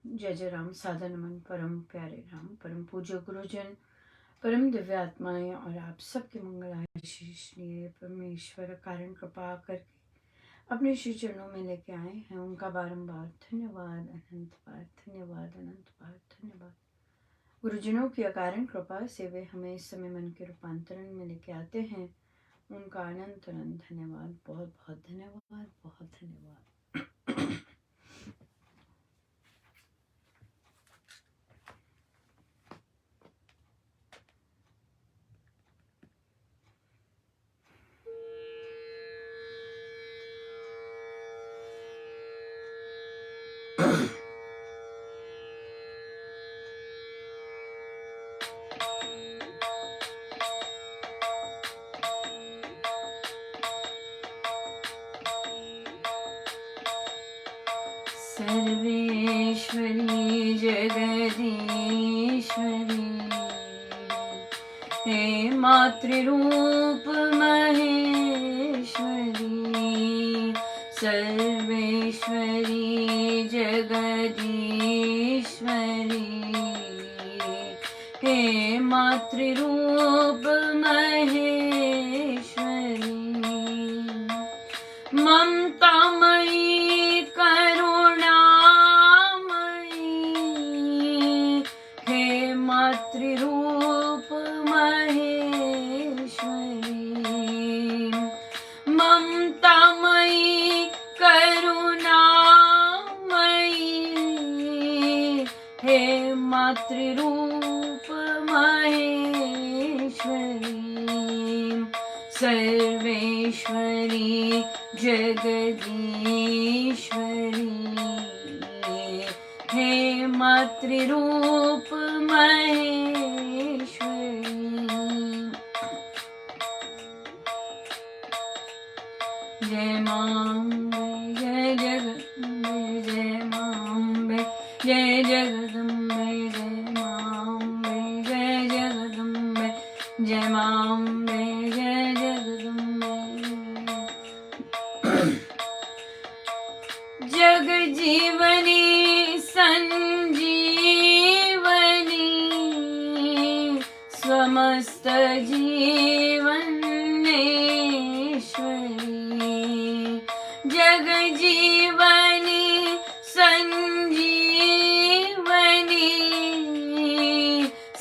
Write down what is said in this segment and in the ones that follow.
जय जय राम। साधन मन परम प्यारे राम, परम पूज्य गुरुजन, परम दिव्य आत्माएं और आप सबके मंगल आशीष लिए परमेश्वर कारण कृपा करके अपने श्री चरणों में लेके आए हैं। उनका बारंबार धन्यवाद, अनंत बार धन्यवाद, अनंत बार धन्यवाद। गुरुजनों की अकारण कृपा से वे हमें इस समय मन के रूपांतरण में लेके आते हैं। उनका अनंत अनंत धन्यवाद, बहुत बहुत धन्यवाद, बहुत धन्यवाद। सर्वेश्वरी जगदीश्वरी हे मातृरूप महेश्वरी, सर्वेश्वरी जगदीश्वरी हे मातृरूप महेश्वरी, ममतामयी करुणामयी हे मातृरूप महेश्वरी, ममतामयी करुणामयी हे मातृरूप महेश्वरी, सर्वेश्वरी जगदीश्वरी हे मातृरूप महेश्वरी। जय मांबे जय जगदम्बे, जय मांबे जय जगदम्बे, जय मांबे जय जगदम्बे, जय मांबे जय जगदम्बे। जग जीवनी संजीवनी, समस्त जीवनेश्वरी, जग जीवनी संजीवनी,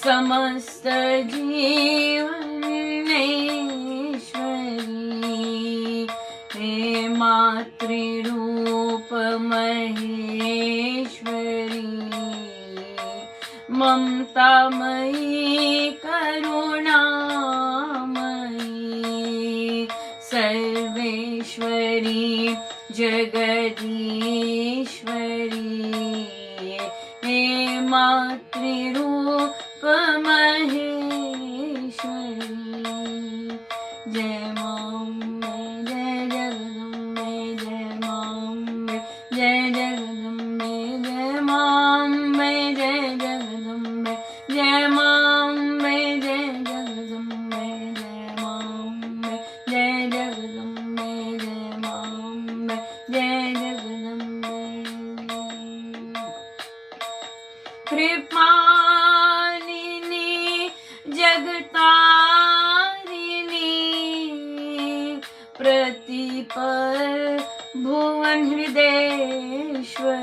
समस्त जीवनेश्वरी हे मातृरूप महेश्वरी, ममतामयी करुणामयी, सर्वेश्वरी जगदीश्वरी हे मातृरूप महेश्वरी। जय मांबे जय जगदम्बे, जय मांबे जय जगदम्बे, जय मांबे जय जगदम्बे, जय मांबे जय जगदम्बे, जय मांबे जय जगदम्बे, जय मांबे जय जगदम्बे। कृपालिनी जगतारिणी, प्रतिपल भुवन हृदयेश्वरी,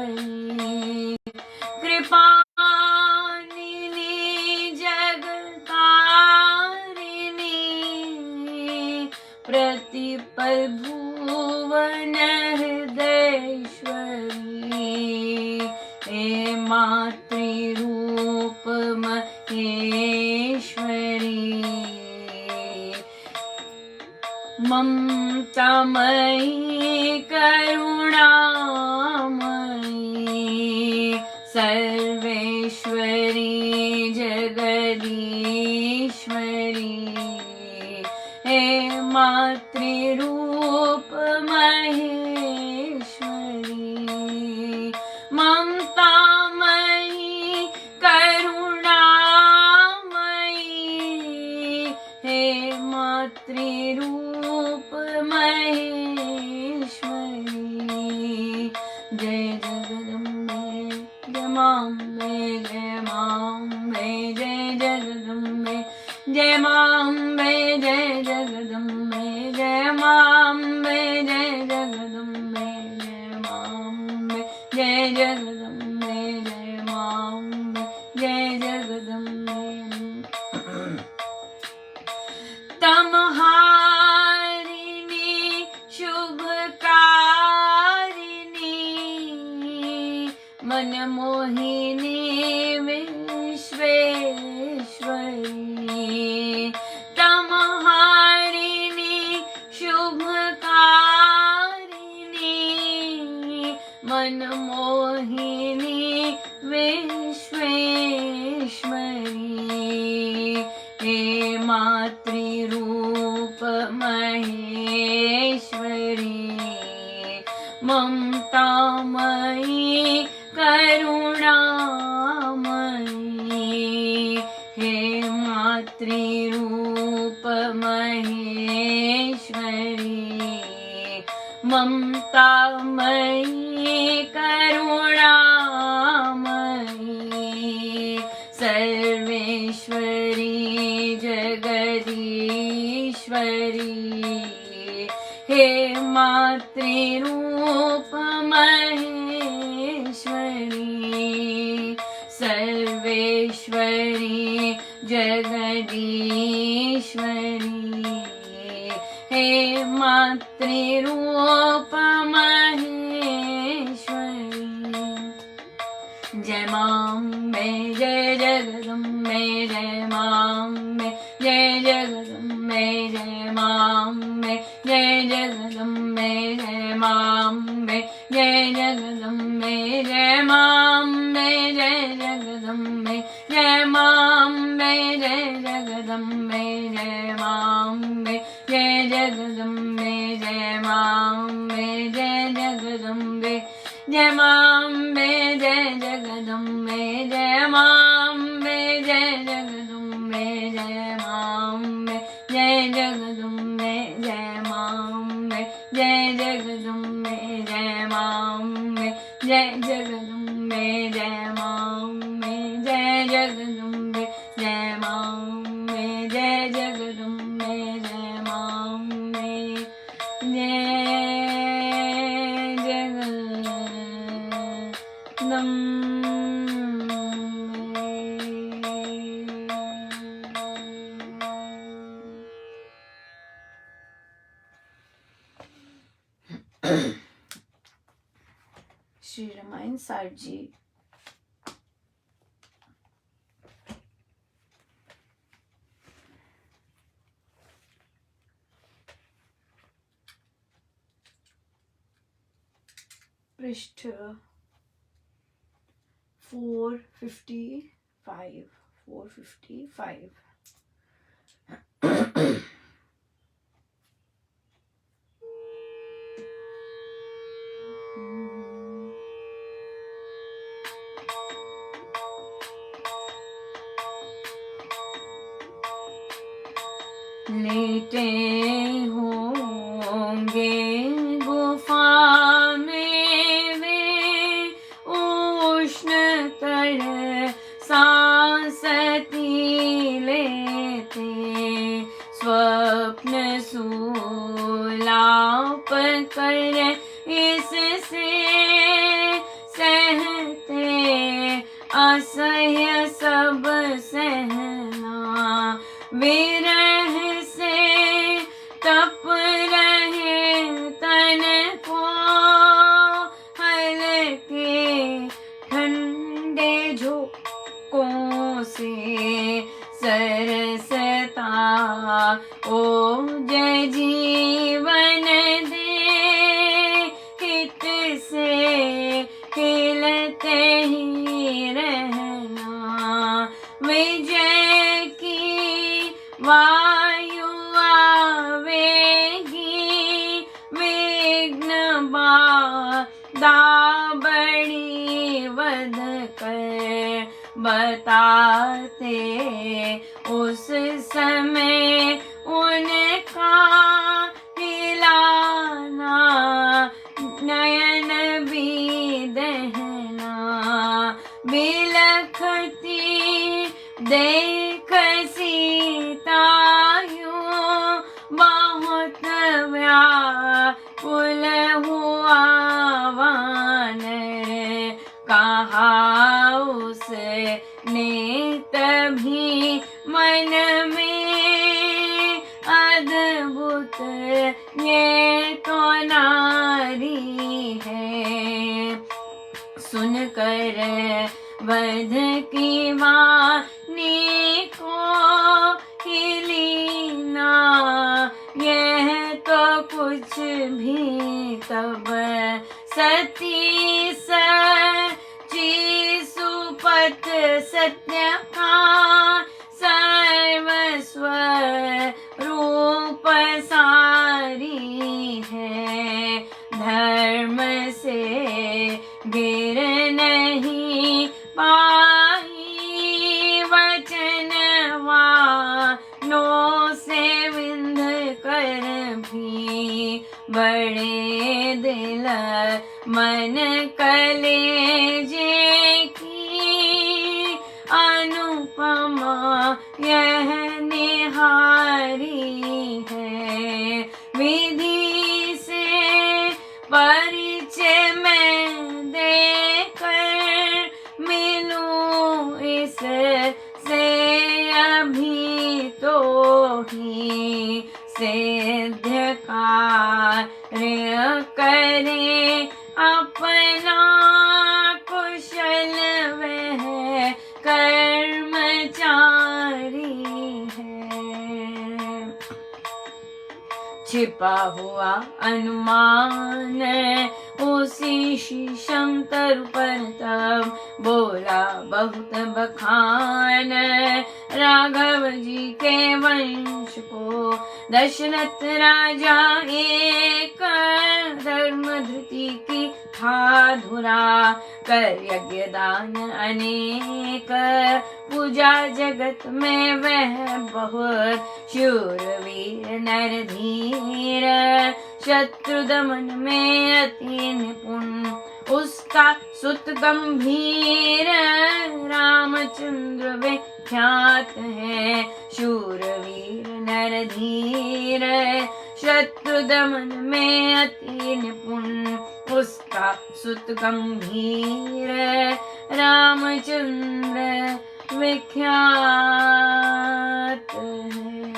कृपालिनी जगतारिणी, प्रतिपल भुवन हृदयेश्वरी हे मातृरूप महेश्वरी, ममतामयी करुणामयी, सर्वेश्वरी जगदीश्वरी हे मातृरूप महेश्वरी, ममतामयी करुणामयी हे मातृरूप महेश्वरी। जय जगदम्बे जय माम्बे जय माम्बे जय जगदम्बे जय माम्बे जय जगदम्बे जय माम्बे जय जगदम्बे जय माम्बे जय जगदम्बे जय माम्बे जय जगदम्बे तमहारिणी शुभकारिणी मनमोहिनी विश्वेश्वरी तमहारिणी शुभकारिणी मनमोहिनी विश्वेश्वरी हे मातृरूप महेश्वरी ममतामयी करुणामयी हे मातृरूप महेश्वरी ममतामयी करुणामयी सर्वेश्वरी जगदीश्वरी हे मातृरूप महेश्वरी सर्वेश्वरी जगदीश्वरी हे मातृरूप महेश्वरी जय माम्बे जय जगदम्बे जय माम्बे जय जगदम्बे जय माम्बे जय जगदम्बे जय माम्बे जय जगदम्बे जय माम्बे जय जगदम्बे जय माम्बे जय जगदम्बे जय माम्बे जय जगदम्बे जय माम्बे जय जगदम्बे जय माम्बे जय जगदम्बे जय माम्बे जय जगदम्बे जय माम्बे जय जगदम्बे जय माम्बे जय जगदम्बे जय माम्बे जय जगदम्बे जय माम्बे जय जगदम्बे जय माम्बे जय जगदम्बे जय माम्बे जय श्री रामायण सार जी पृष्ठ 455 लेटे होंगे गुफा में वे उष्ण कर सांसती लेते स्वप्न सुलाप कर इससे सहते असह्य सब सहना विरह से तप रहे तन को हल्के ठंडे झोंकों से सरसता ओ जय जीवन दे हित से खिलते ही रहना विजय की वायु आवेगी विघ्न बाधा बड़ी वध कर बताते उस समय उनका हिलाना नयन भी दहना बिलखती देख सीता यूं बहुत व्याकुल हुआ वानर, कहा उसने तभी मन में अद्भुत ये तो नारी है। सुनकर वध की वाणी को हिलीना, यह तो कुछ भी तब सती सची सुपत सत्य का सर्वस्व रूप सारी है। धर्म से गिर नहीं पाई वचनवा नो से विंध कर भी, बड़े दिल मन कलेजे की अनुपमा यह निहारी है। विधि से परिचय मैं देकर मिलूं इससे अभी तो ही सिद्ध कार्य करे अपना कुशल वह कर्मचारी है। छिपा हुआ अनुमान उसी शीशम तरु पर तब बोला बहुत बखान, राघव जी के वंश को दशरथ राजा एक, धर्म धृति की था धुरा कर यज्ञ दान अनेक, पूजा जगत में वह बहुत शूरवीर नर धीर, शत्रु दमन में अति निपुण उसका सुत गंभीर, रामचंद्र विख्यात है शूरवीर नर धीर, शत्रु दमन में अति निपुण उसका सुत गंभीर, रामचंद्र विख्यात है।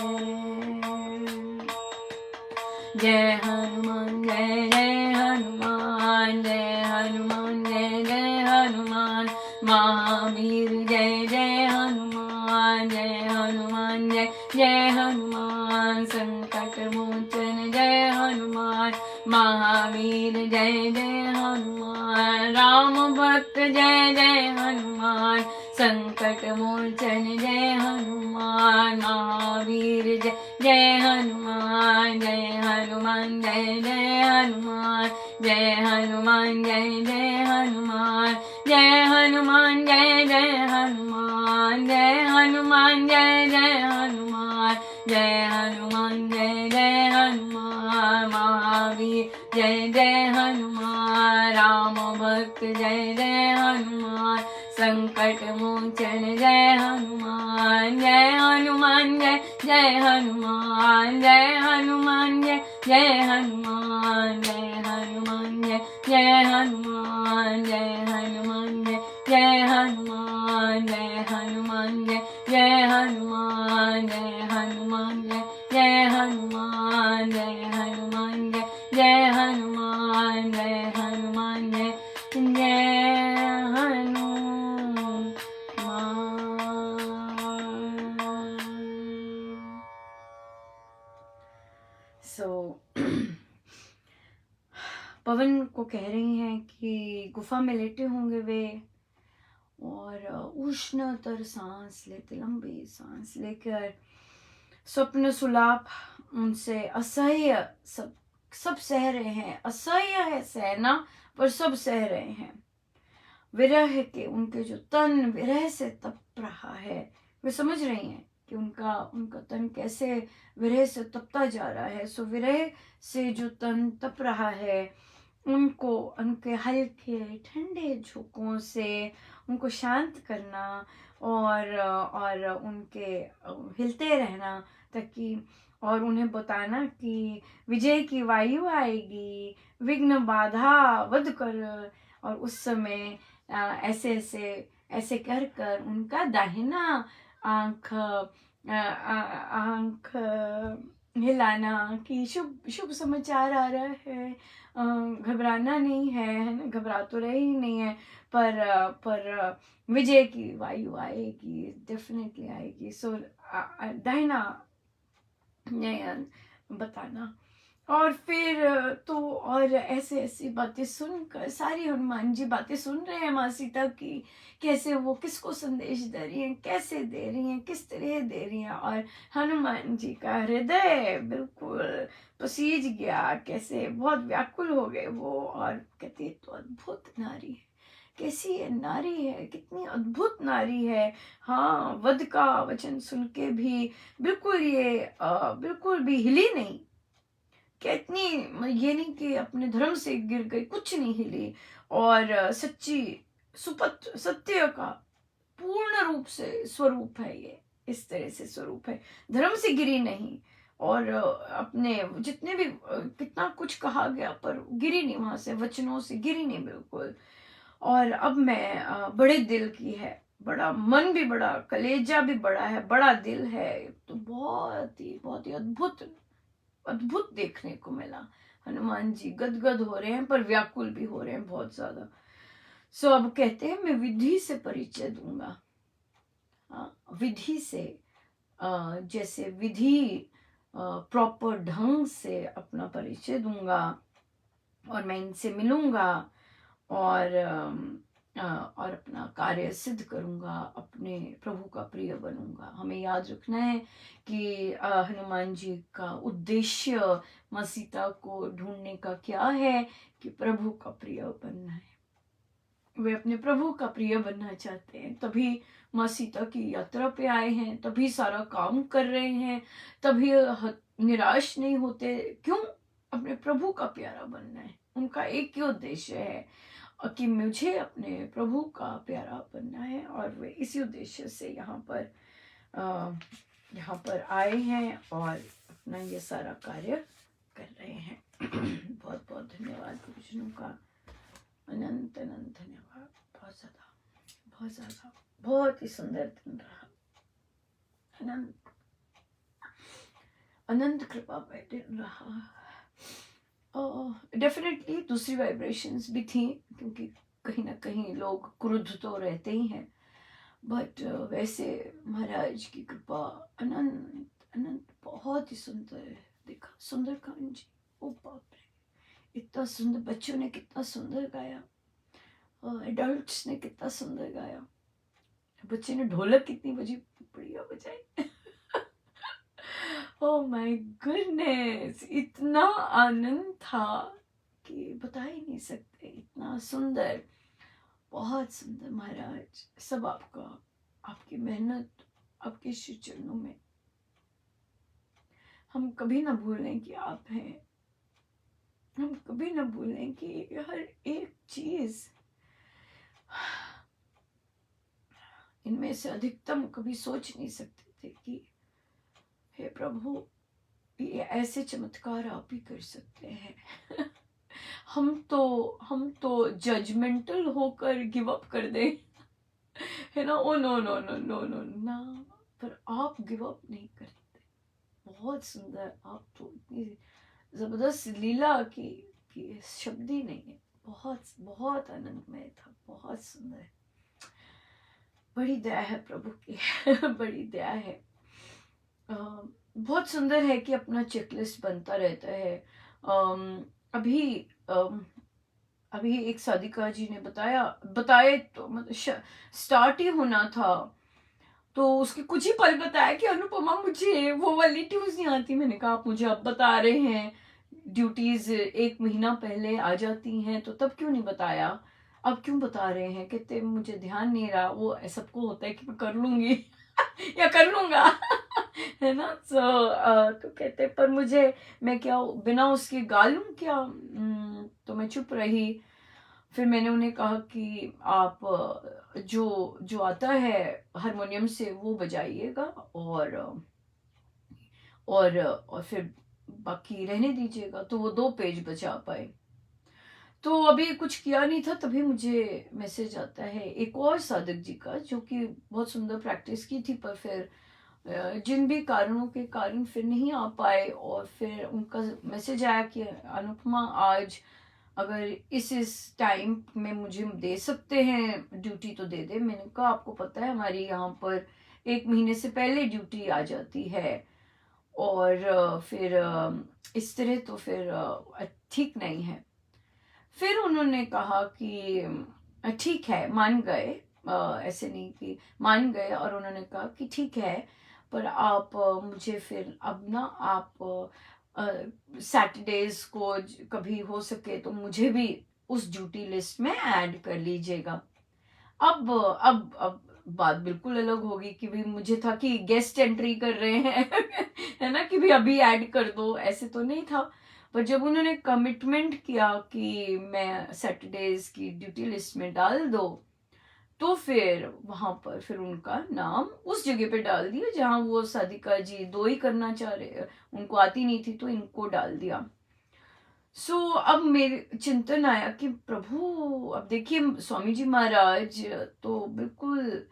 जय हनुमान जय जय हनुमान, जय हनुमान जय जय हनुमान, महावीर जय जय हनुमान, जय हनुमान जय जय हनुमान, संकट मोचन जय हनुमान, महावीर जय जय हनुमान, राम भक्त जय जय हनुमान, संकट मोचन जय हनुमान, महावीर जय जय हनुमान, जय हनुमान जय जय हनुमान, जय हनुमान जय जय हनुमान, जय हनुमान जय जय हनुमान, जय हनुमान जय जय हनुमान, जय हनुमान जय जय हनुमान, महावीर जय जय हनुमान, राम भक्त जय जय हनुमान, संकट मोचन जय हनुमान, जय हनुमान जय जय हनुमान, जय हनुमान जय जय हनुमान, जय हनुमान जय जय हनुमान, जय हनुमान जय जय हनुमान, जय हनुमान जय जय हनुमान, जय हनुमान जय जय हनुमान, जय हनुमान जय जय हनुमान, जय हनुमान जय जय हनुमान। पवन को कह रही हैं कि गुफा में लेटे होंगे वे और उष्णतर सांस लेते, लंबी सांस लेकर स्वप्न सुलाप उनसे असह्य सब सह रहे हैं। असह्य है सहना, पर सब सह रहे हैं। विरह के उनके जो तन विरह से तप रहा है, वे समझ रही हैं कि उनका तन कैसे विरह से तपता जा रहा है। सो विरह से जो तन तप रहा है उनको उनके हल्के ठंडे झोंकों से उनको शांत करना, और उनके हिलते रहना, ताकि और उन्हें बताना कि विजय की वायु आएगी, विघ्न बाधा वध कर। और उस समय ऐसे ऐसे ऐसे कर कर उनका दाहिना आंख आंख हिलाना कि शुभ शुभ समाचार आ रहा है, घबराना नहीं है ना, घबरा तो रहे ही नहीं है, पर विजय की वायु आएगी, डेफिनेटली आएगी। सो दाहिना नयन बताना। और फिर तो और ऐसे ऐसी बातें सुनकर, सारी हनुमान जी बातें सुन रहे हैं माँ सीता की, कैसे वो किसको संदेश दे रही हैं, कैसे दे रही हैं, किस तरह दे रही हैं, और हनुमान जी का हृदय बिल्कुल पसीज गया, कैसे बहुत व्याकुल हो गए वो, और कहते तो अद्भुत नारी है, कैसी ये नारी है, कितनी अद्भुत नारी है। हाँ, वध का वचन सुन के भी बिल्कुल ये बिल्कुल भी हिली नहीं, कितनी, ये नहीं कि अपने धर्म से गिर गई, कुछ नहीं हिली, और सच्ची सुपथ सत्य का पूर्ण रूप से स्वरूप है ये, इस तरह से स्वरूप है, धर्म से गिरी नहीं, और अपने जितने भी कितना कुछ कहा गया पर गिरी नहीं, वहां से वचनों से गिरी नहीं बिल्कुल। और अब मैं बड़े दिल की है, बड़ा मन भी बड़ा, कलेजा भी बड़ा है, बड़ा दिल है, तो बहुत ही अद्भुत अद्भुत देखने को मिला। हनुमान जी गदगद हो रहे हैं, पर व्याकुल भी हो रहे हैं बहुत ज्यादा। सो अब कहते हैं मैं विधि से परिचय दूंगा। विधि से, जैसे विधि प्रॉपर ढंग से अपना परिचय दूंगा, और मैं इनसे मिलूंगा, और और अपना कार्य सिद्ध करूंगा, अपने प्रभु का प्रिय बनूंगा। हमें याद रखना है कि हनुमान जी का उद्देश्य माँ सीता को ढूंढने का क्या है, कि प्रभु का प्रिय बनना है। वे अपने प्रभु का प्रिय बनना चाहते हैं, तभी माँ सीता की यात्रा पे आए हैं, तभी सारा काम कर रहे हैं, तभी निराश नहीं होते। क्यों? अपने प्रभु का प्यारा बनना है, उनका एक ही उद्देश्य है कि मुझे अपने प्रभु का प्यारा बनना है, और वे इसी उद्देश्य से यहाँ पर आए हैं और अपना ये सारा कार्य कर रहे हैं। बहुत बहुत धन्यवाद गुरुजनों का, अनंत अनंत धन्यवाद। बहुत ज़्यादा बहुत ही सुंदर दिन रहा, अनंत अनंत कृपा में दिन रहा। डेफिनेटली दूसरी वाइब्रेशंस भी थी, क्योंकि कहीं ना कहीं लोग क्रुद्ध तो रहते ही हैं, बट वैसे महाराज की कृपा अनंत अनंत, बहुत ही सुंदर देखा। सुंदरकांड जी, ओ बाप रे, इतना सुंदर, बच्चों ने कितना सुंदर गाया, एडल्ट्स ने कितना सुंदर गाया, बच्चे ने ढोलक कितनी बजी, बढ़िया बजाई। ओह माय गुडनेस, इतना आनंद था कि बता ही नहीं सकते, इतना सुंदर, बहुत सुंदर। महाराज सब आपका, आपकी मेहनत, आपके श्री चरणों में हम कभी ना भूलें कि आप हैं, हम कभी ना भूलें कि हर एक चीज, इनमें से अधिकतम कभी सोच नहीं सकते थे कि हे प्रभु, ये ऐसे चमत्कार आप ही कर सकते हैं। हम तो जजमेंटल होकर गिव अप कर दे, है ना, ओ no no no no no ना, पर आप गिव अप नहीं करते। बहुत सुंदर, आप तो इतनी जबरदस्त लीला की शब्द ही नहीं है, बहुत बहुत आनंदमय था, बहुत सुंदर। बड़ी दया है प्रभु की। बड़ी दया है। बहुत सुंदर है कि अपना चेकलिस्ट बनता रहता है। अभी अभी एक साधिका जी ने बताए तो मतलब स्टार्ट ही होना था, तो उसके कुछ ही पल बताया कि अनुपमा मुझे वो वाली ट्यूज नहीं आती। मैंने कहा आप मुझे अब बता रहे हैं, ड्यूटीज 1 महीना पहले आ जाती हैं, तो तब क्यों नहीं बताया, अब क्यों बता रहे हैं? कहते मुझे ध्यान नहीं रहा, वो सबको होता है कि मैं कर लूंगी या कर लूंगा। है ना। तो कहते पर मुझे, मैं क्या बिना उसके गा लूं क्या? तो मैं चुप रही। फिर मैंने उन्हें कहा कि आप जो जो आता है हारमोनियम से वो बजाइएगा, और फिर बाकी रहने दीजिएगा। तो वो 2 पेज बजा पाए। तो अभी कुछ किया नहीं था, तभी मुझे मैसेज आता है एक और साधक जी का, जो कि बहुत सुंदर प्रैक्टिस की थी, पर फिर जिन भी कारणों के कारण फिर नहीं आ पाए। और फिर उनका मैसेज आया कि अनुपमा, आज अगर इस टाइम में मुझे दे सकते हैं ड्यूटी तो दे दे। मैंने कहा आपको पता है हमारी यहाँ पर 1 महीने से पहले ड्यूटी आ जाती है, और फिर इस तरह तो फिर ठीक नहीं है। फिर उन्होंने कहा कि ठीक है, मान गए। ऐसे नहीं कि मान गए, और उन्होंने कहा कि ठीक है, पर आप मुझे फिर अब ना आप सैटरडेज को कभी हो सके तो मुझे भी उस ड्यूटी लिस्ट में ऐड कर लीजिएगा। अब बात बिल्कुल अलग होगी कि भाई मुझे था कि गेस्ट एंट्री कर रहे हैं है ना, कि भाई अभी ऐड कर दो, ऐसे तो नहीं था। पर जब उन्होंने कमिटमेंट किया कि मैं सैटरडेज की ड्यूटी लिस्ट में डाल दो, तो फिर वहां पर फिर उनका नाम उस जगह पे डाल दिया जहां वो साधिका जी 2 ही करना चाह रहे, उनको आती नहीं थी तो इनको डाल दिया। अब मेरे चिंतन आया कि प्रभु, अब देखिए स्वामी जी महाराज तो बिल्कुल,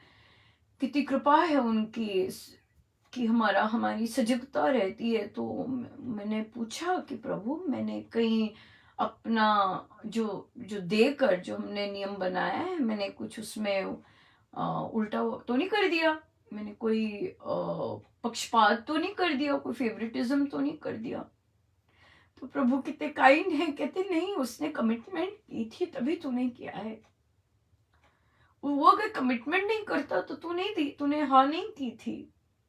कितनी कृपा है उनकी कि हमारी सजगता रहती है। तो मैंने पूछा कि प्रभु, मैंने कहीं अपना जो जो देकर जो हमने नियम बनाया है, मैंने कुछ उसमें उल्टा तो नहीं कर दिया? मैंने कोई पक्षपात तो नहीं कर दिया? कोई फेवरेटिज्म तो नहीं कर दिया? तो प्रभु कितने काइंड हैं, कहते नहीं, उसने कमिटमेंट की थी तभी तूने किया है। वो अगर कमिटमेंट नहीं करता तो तूने हाँ नहीं की थी।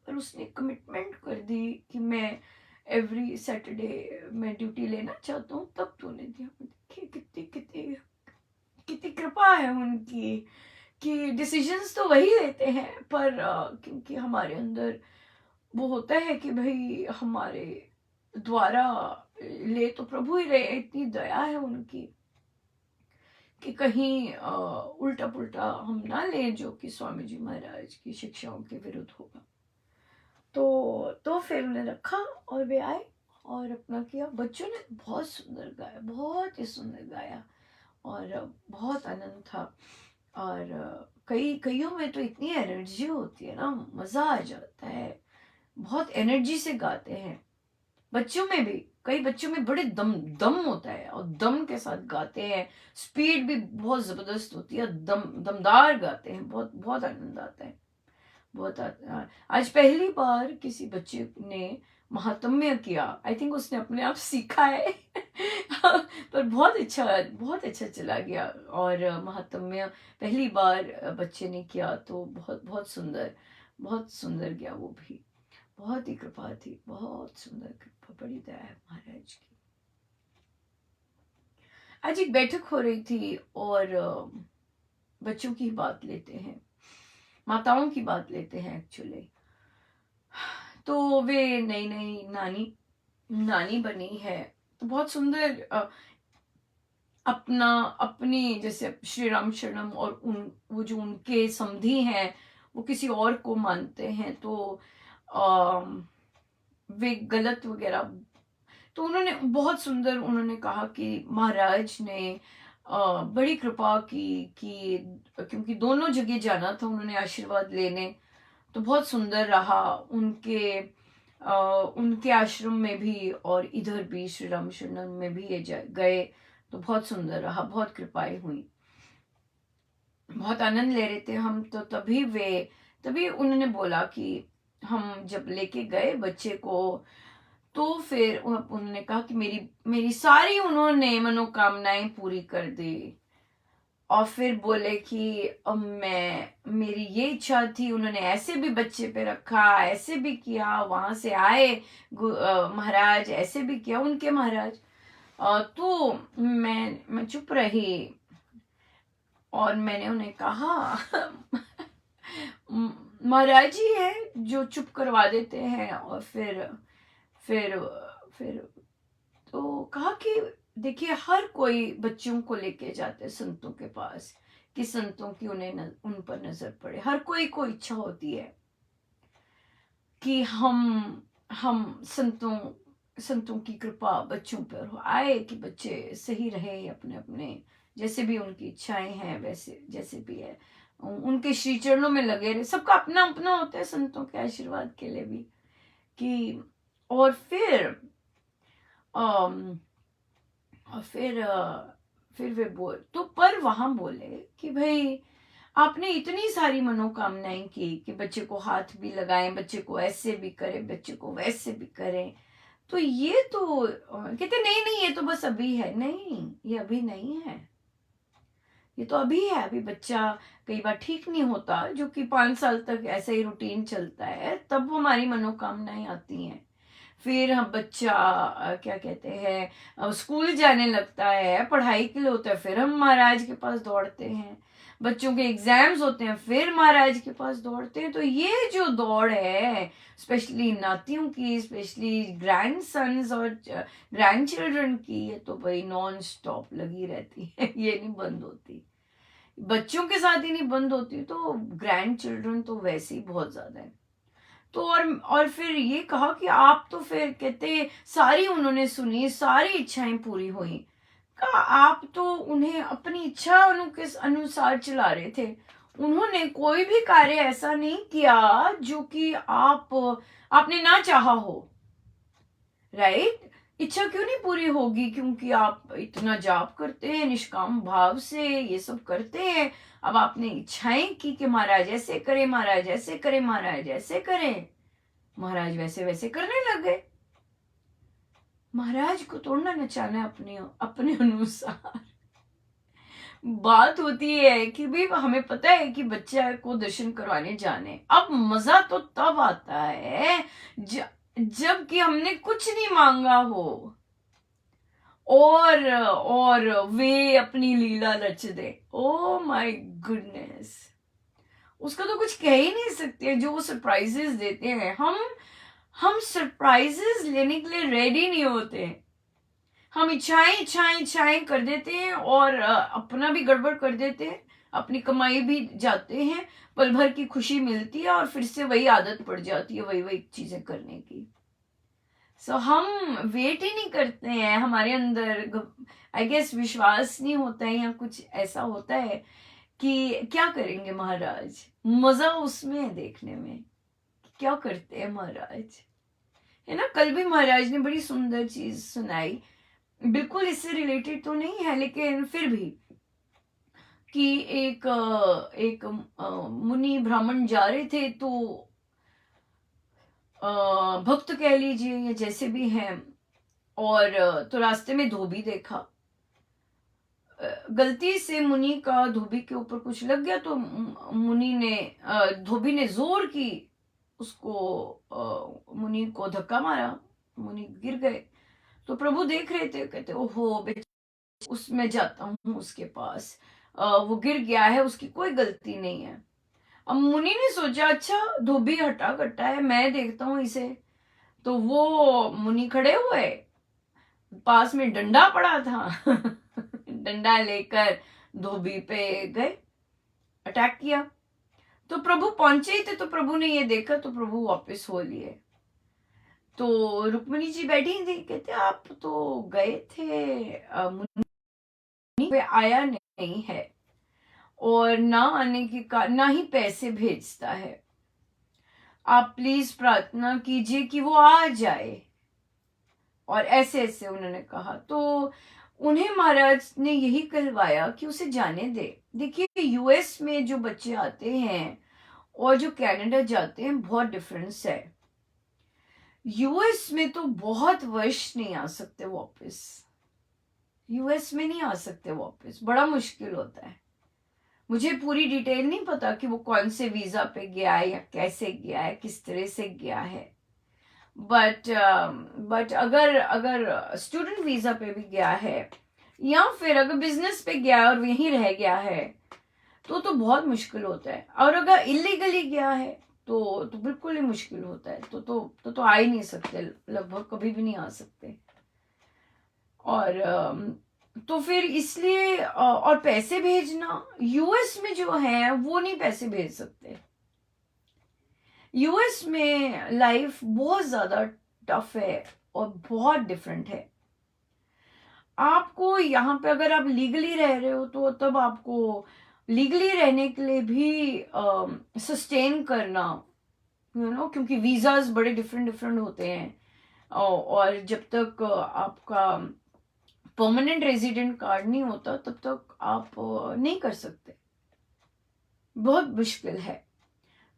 पर उसने कमिटमेंट कर दी कि मैं एवरी सैटरडे मैं ड्यूटी लेना चाहता हूँ, तब तूने दिया। देखिए कितनी कितनी कितनी कृपा है उनकी कि डिसीजंस तो वही लेते हैं, पर क्योंकि हमारे अंदर वो होता है कि भाई हमारे द्वारा ले तो प्रभु ही रहे। इतनी दया है उनकी कि कहीं उल्टा पुल्टा हम ना लें जो कि स्वामी जी महाराज की शिक्षाओं के विरुद्ध होगा। तो फिर उन्हें रखा और वे आए और अपना किया। बच्चों ने बहुत सुंदर गाया, बहुत ही सुंदर गाया, और बहुत आनंद था। और कईयों में तो इतनी एनर्जी होती है ना, मजा आ जाता है। बहुत एनर्जी से गाते हैं। बच्चों में भी, कई बच्चों में बड़े दम दम होता है और दम के साथ गाते हैं। स्पीड भी बहुत जबरदस्त होती है, दमदार गाते हैं। बहुत बहुत आनंद आता है। आज पहली बार किसी बच्चे ने महात्म्य किया। आई थिंक उसने अपने आप सीखा है पर बहुत अच्छा चला गया। और महात्म्य पहली बार बच्चे ने किया, तो बहुत बहुत सुंदर गया वो भी। बहुत ही कृपा थी, बहुत सुंदर कृपा, बड़ी दया है महाराज की। आज एक बैठक हो रही थी और बच्चों की बात लेते हैं, माताओं की बात लेते हैं एक्चुअली। तो वे नई नई नानी बनी है, तो बहुत सुंदर अपनी जैसे श्री राम शरणम और वो जो उनके समधी हैं वो किसी और को मानते हैं, तो वे गलत वगैरह। तो उन्होंने बहुत सुंदर उन्होंने कहा कि महाराज ने बड़ी कृपा की कि क्योंकि दोनों जगह जाना था उन्होंने आशीर्वाद लेने, तो बहुत सुंदर रहा उनके आश्रम में भी और इधर भी श्री राम शरणम में भी ये गए, तो बहुत सुंदर रहा, बहुत कृपाएं हुई, बहुत आनंद ले रहे थे हम। तो तभी उन्होंने बोला कि हम जब लेके गए बच्चे को, तो फिर उन्होंने कहा कि मेरी सारी उन्होंने मनोकामनाएं पूरी कर दी। और फिर बोले कि अब मेरी ये इच्छा थी, उन्होंने ऐसे भी बच्चे पे रखा, ऐसे भी किया, वहां से आए महाराज, ऐसे भी किया उनके महाराज। तो मैं चुप रही और मैंने उन्हें कहा महाराज जी है जो चुप करवा देते हैं। और फिर फिर तो कहा कि देखिए हर कोई बच्चों को लेके जाते हैं संतों के पास कि संतों की उन पर नजर पड़े। हर कोई को इच्छा होती है कि हम संतों की कृपा बच्चों पर हो आए, कि बच्चे सही रहे अपने अपने जैसे भी उनकी इच्छाएं हैं, वैसे जैसे भी है उनके श्री चरणों में लगे रहे। सबका अपना अपना होता है संतों के आशीर्वाद के लिए भी कि और अम, फिर वे बोल तो पर वहां बोले कि भाई आपने इतनी सारी मनोकामनाएं की कि बच्चे को हाथ भी लगाएं, बच्चे को ऐसे भी करें, बच्चे को वैसे भी करें, तो ये तो कहते नहीं नहीं, ये तो बस अभी है। नहीं, ये अभी नहीं है, ये तो अभी है। अभी बच्चा कई बार ठीक नहीं होता, जो कि 5 साल तक ऐसा ही रूटीन चलता है, तब हमारी मनोकामनाएं आती हैं। फिर हम बच्चा क्या कहते हैं स्कूल जाने लगता है, पढ़ाई के लिए होता है, फिर हम महाराज के पास दौड़ते हैं। बच्चों के एग्जाम्स होते हैं, फिर महाराज के पास दौड़ते हैं। तो ये जो दौड़ है, स्पेशली नातियों की, स्पेशली ग्रैंड सन्स और ग्रैंड चिल्ड्रन की, ये तो भाई नॉन स्टॉप लगी रहती है। ये नहीं बंद होती। बच्चों के साथ ही नहीं बंद होती, तो ग्रैंड चिल्ड्रन तो वैसे ही बहुत ज्यादा है। तो और फिर ये कहा कि आप तो फिर कहते सारी उन्होंने सुनी, सारी इच्छाएं पूरी हुई। कहा आप तो उन्हें अपनी इच्छा के अनुसार चला रहे थे। उन्होंने कोई भी कार्य ऐसा नहीं किया जो कि आपने ना चाहा हो। राइट? इच्छा क्यों नहीं पूरी होगी? क्योंकि आप इतना जाप करते हैं, निष्काम भाव से ये सब करते हैं। अब आपने इच्छाएं की कि महाराज ऐसे करे, महाराज ऐसे करे, महाराज ऐसे करें, महाराज वैसे वैसे करने लग गए। महाराज को तोड़ना नचाना है अपने अपने अनुसार। बात होती है कि भी हमें पता है कि बच्चा को दर्शन करवाने जाने, अब मजा तो तब आता है जब कि हमने कुछ नहीं मांगा हो और वे अपनी लीला रच दे। ओ माय गुडनेस, उसका तो कुछ कह ही नहीं सकते। जो वो सरप्राइजेस देते हैं, हम सरप्राइजेस लेने के लिए रेडी नहीं होते। हम इच्छाएं इच्छाएं इच्छाएं कर देते हैं और अपना भी गड़बड़ कर देते हैं, अपनी कमाई भी जाते हैं, पल भर की खुशी मिलती है और फिर से वही आदत पड़ जाती है, वही वही चीजें करने की। हम वेट ही नहीं करते हैं, हमारे अंदर आई गेस विश्वास नहीं होता है या कुछ ऐसा होता है कि क्या करेंगे महाराज, मजा उसमें है देखने में क्या करते हैं महाराज, है ना। कल भी महाराज ने बड़ी सुंदर चीज सुनाई, बिल्कुल इससे रिलेटेड तो नहीं है लेकिन फिर भी, कि एक मुनि ब्राह्मण जा रहे थे, तो भक्त कह लीजिए या जैसे भी हैं, और तो रास्ते में धोबी देखा। गलती से मुनि का धोबी के ऊपर कुछ लग गया, तो मुनि ने धोबी ने जोर की उसको मुनि को धक्का मारा, मुनि गिर गए। तो प्रभु देख रहे थे, कहते ओहो उसमें जाता हूँ उसके पास, वो गिर गया है, उसकी कोई गलती नहीं है। अब मुनि ने सोचा अच्छा धोबी हटा कट्टा है, मैं देखता हूँ इसे। तो वो मुनि खड़े हुए, पास में डंडा पड़ा था डंडा लेकर धोबी पे गए, अटैक किया। तो प्रभु पहुंचे ही थे, तो प्रभु ने ये देखा, तो प्रभु वापस हो लिए। तो रुक्मिणी जी बैठी थी, कहते आप तो गए थे, मुनि पे आया नहीं है, और ना आने के कारण ना ही पैसे भेजता है, आप प्लीज प्रार्थना कीजिए कि वो आ जाए। और ऐसे ऐसे उन्होंने कहा। तो उन्हें महाराज ने यही कहलवाया कि उसे जाने दे। देखिए यूएस में जो बच्चे आते हैं और जो कनाडा जाते हैं, बहुत डिफरेंस है। यूएस में तो बहुत वर्ष नहीं आ सकते वापस, यूएस में नहीं आ सकते वापस, बड़ा मुश्किल होता है। मुझे पूरी डिटेल नहीं पता कि वो कौन से वीजा पे गया है या कैसे गया है, किस तरह से गया है, बट अगर अगर स्टूडेंट वीजा पे भी गया है या फिर अगर बिजनेस पे गया है और यहीं रह गया है, तो बहुत मुश्किल होता है। और अगर इलीगली गया है तो बिल्कुल ही मुश्किल होता है। तो आ ही नहीं सकते, लगभग कभी भी नहीं आ सकते। और तो फिर इसलिए और पैसे भेजना, यूएस में जो है वो नहीं पैसे भेज सकते। यूएस में लाइफ बहुत ज़्यादा टफ है और बहुत डिफरेंट है। आपको यहाँ पे अगर आप लीगली रह रहे हो तो तब आपको लीगली रहने के लिए भी सस्टेन करना, क्योंकि वीज़ाज बड़े डिफरेंट डिफरेंट होते हैं। और जब तक आपका परमानेंट रेजिडेंट कार्ड नहीं होता तब तक आप नहीं कर सकते, बहुत मुश्किल है।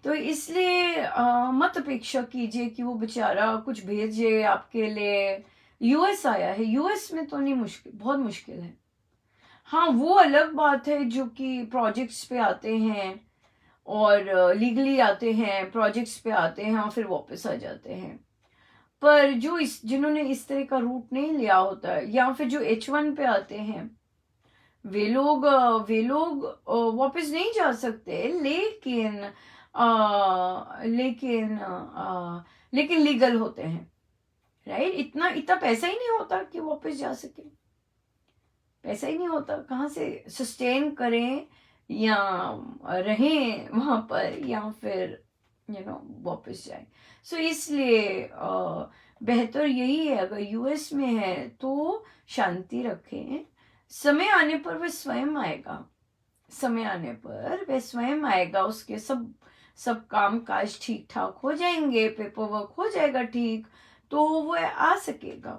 तो इसलिए मत अपेक्षा कीजिए कि वो बेचारा कुछ भेजे आपके लिए। यूएस आया है, यूएस में तो नहीं, मुश्किल, बहुत मुश्किल है। हाँ, वो अलग बात है जो कि प्रोजेक्ट्स पे आते हैं और लीगली आते हैं, प्रोजेक्ट्स पे आते हैं और फिर वापस आ जाते हैं। पर जो जिन्होंने इस तरह का रूट नहीं लिया होता है, या फिर जो H1 पे आते हैं, वे लोग वापस नहीं जा सकते, लेकिन लीगल होते हैं, राइट। इतना इतना पैसा ही नहीं होता कि वापस जा सके, पैसा ही नहीं होता, कहाँ से सस्टेन करें या रहें वहां पर, या फिर वापस जाए। सो इसलिए बेहतर यही है, अगर यूएस में है तो शांति रखें। समय आने पर वह स्वयं आएगा, समय आने पर वह स्वयं आएगा, उसके सब सब काम काज ठीक ठाक हो जाएंगे, पेपर वर्क हो जाएगा ठीक, तो वो आ सकेगा।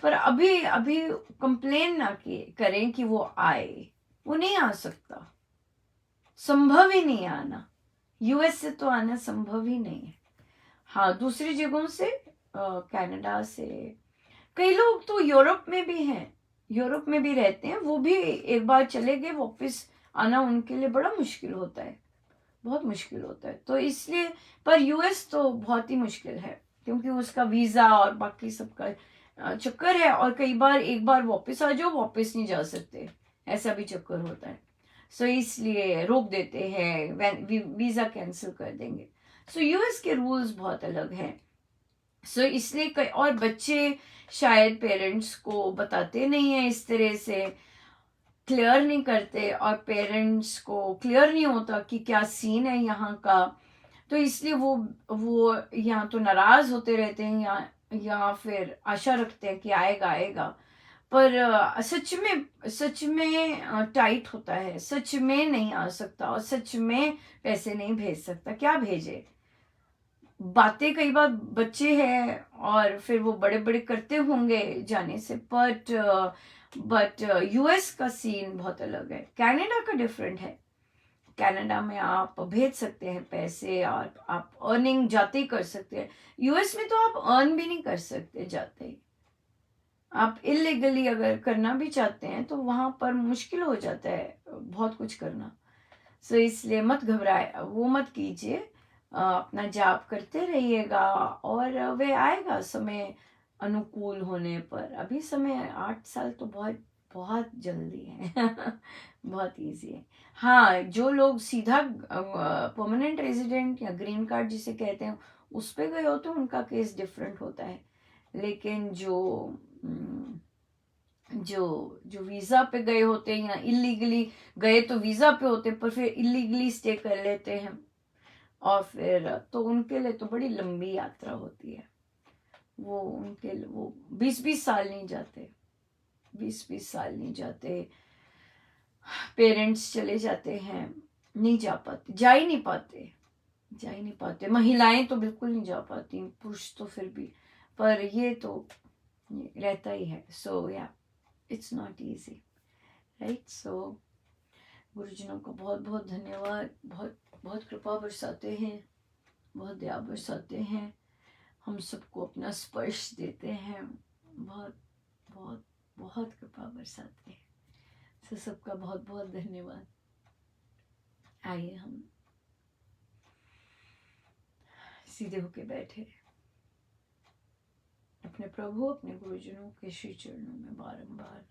पर अभी अभी कंप्लेन ना करें कि वो आए, वो नहीं आ सकता, संभव ही नहीं आना। यूएस से तो आना संभव ही नहीं है। हाँ, दूसरी जगहों से, कनाडा से, कई लोग तो यूरोप में भी हैं, यूरोप में भी रहते हैं, वो भी एक बार चले गए वापस आना उनके लिए बड़ा मुश्किल होता है, बहुत मुश्किल होता है। तो इसलिए, पर यूएस तो बहुत ही मुश्किल है, क्योंकि उसका वीज़ा और बाकी सबका चक्कर है, और कई बार एक बार वापस आ जाओ वापस नहीं जा सकते, ऐसा भी चक्कर होता है। सो इसलिए रोक देते हैं, वीज़ा कैंसिल कर देंगे। सो यूएस के रूल्स बहुत अलग हैं। सो इसलिए कई और बच्चे शायद पेरेंट्स को बताते नहीं है, इस तरह से क्लियर नहीं करते, और पेरेंट्स को क्लियर नहीं होता कि क्या सीन है यहाँ का। तो इसलिए वो या तो नाराज होते रहते हैं, या फिर आशा रखते हैं कि आएगा आएगा। पर सच में टाइट होता है, सच में नहीं आ सकता, और सच में पैसे नहीं भेज सकता, क्या भेजे। बातें कई बार बच्चे हैं और फिर वो बड़े बड़े करते होंगे जाने से, बट यूएस का सीन बहुत अलग है, कनाडा का डिफरेंट है। कनाडा में आप भेज सकते हैं पैसे, और आप अर्निंग जाते ही कर सकते हैं। यूएस में तो आप अर्न भी नहीं कर सकते जाते ही, आप इलीगली अगर करना भी चाहते हैं तो वहां पर मुश्किल हो जाता है बहुत कुछ करना। सो इसलिए मत घबराए, वो मत कीजिए, अपना जाप करते रहिएगा, और वे आएगा समय अनुकूल होने पर। अभी समय 8 साल तो बहुत बहुत जल्दी है बहुत इजी है। हाँ, जो लोग सीधा परमानेंट रेजिडेंट या ग्रीन कार्ड जिसे कहते हैं उस पे गए होते हैं, उनका केस डिफरेंट होता है। लेकिन हम्म, जो जो वीजा पे गए होते हैं, या इलीगली गए तो वीजा पे होते, पर फिर इलीगली स्टे कर लेते हैं, और फिर तो उनके लिए तो बड़ी लंबी यात्रा होती है। वो उनके लिए वो 20-20 साल नहीं जाते, 20-20 साल नहीं जाते। पेरेंट्स चले जाते हैं, नहीं जा पाते, जा ही नहीं पाते, जा ही नहीं पाते। महिलाएं तो बिल्कुल नहीं जा पाती, पुरुष तो फिर भी, पर ये तो ये रहता ही है। सो या इट्स नॉट इजी, राइट। सो गुरुजनों का बहुत बहुत धन्यवाद, बहुत बहुत कृपा बरसाते हैं, बहुत दया बरसाते हैं, हम सबको अपना स्पर्श देते हैं, बहुत बहुत बहुत कृपा बरसाते हैं। तो सबका बहुत बहुत धन्यवाद। आइए हम सीधे होके बैठे, अपने प्रभु, अपने गुरुजनों के श्री चरणों में बारंबार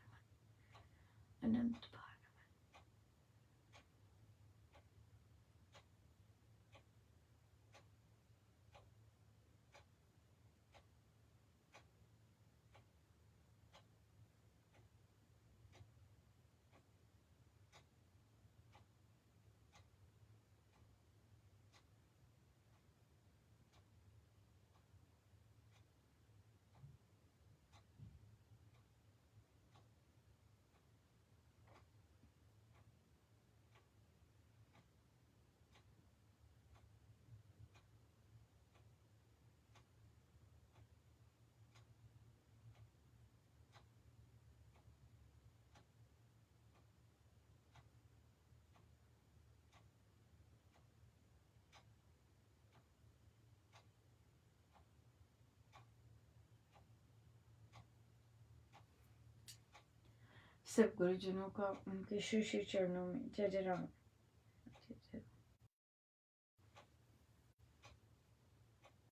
अनंत बार सब गुरुजनों का उनके श्री श्री चरणों में जय जय राम।